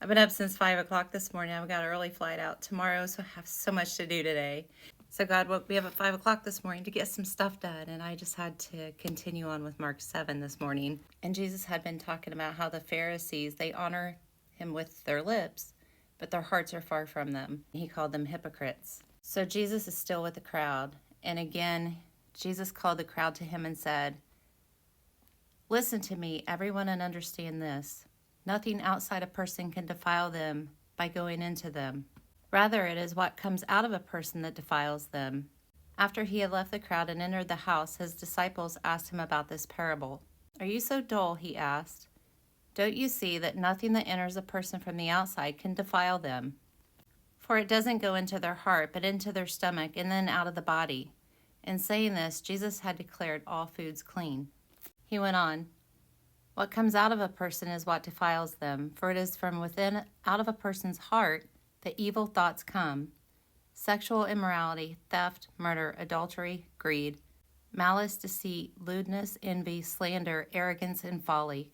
I've been up since 5 o'clock this morning. I've got an early flight out tomorrow, so I have so much to do today. So God woke me up at 5 o'clock this morning to get some stuff done, and I just had to continue on with Mark 7 this morning. And Jesus had been talking about how the Pharisees, they honor him with their lips, but their hearts are far from them. He called them hypocrites. So Jesus is still with the crowd, and again, Jesus called the crowd to him and said, "Listen to me, everyone, and understand this. Nothing outside a person can defile them by going into them. Rather, it is what comes out of a person that defiles them." After he had left the crowd and entered the house, his disciples asked him about this parable. "Are you so dull?" he asked. "Don't you see that nothing that enters a person from the outside can defile them? For it doesn't go into their heart, but into their stomach, and then out of the body." In saying this, Jesus had declared all foods clean. He went on, "What comes out of a person is what defiles them, for it is from within, out of a person's heart, that evil thoughts come: sexual immorality, theft, murder, adultery, greed, malice, deceit, lewdness, envy, slander, arrogance, and folly.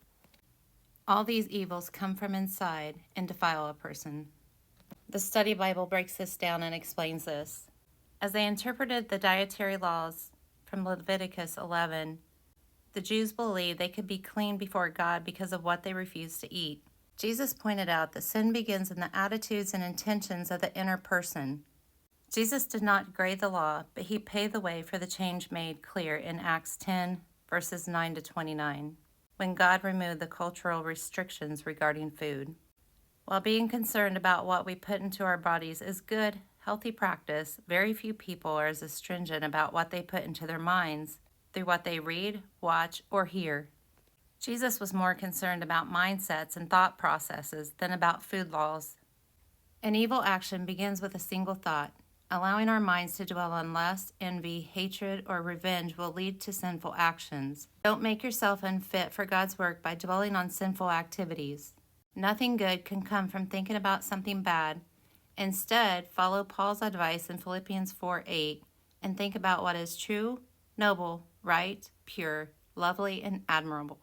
All these evils come from inside and defile a person." The Study Bible breaks this down and explains this. As they interpreted the dietary laws from Leviticus 11, the Jews believed they could be clean before God because of what they refused to eat. Jesus pointed out that sin begins in the attitudes and intentions of the inner person. Jesus did not degrade the law, but he paved the way for the change made clear in Acts 10, verses 9 to 29, when God removed the cultural restrictions regarding food. While being concerned about what we put into our bodies is good, healthy practice, very few people are as stringent about what they put into their minds through what they read, watch, or hear. Jesus was more concerned about mindsets and thought processes than about food laws. An evil action begins with a single thought. Allowing our minds to dwell on lust, envy, hatred, or revenge will lead to sinful actions. Don't make yourself unfit for God's work by dwelling on sinful activities. Nothing good can come from thinking about something bad. Instead, follow Paul's advice in Philippians 4:8 and think about what is true, noble, right, pure, lovely, and admirable.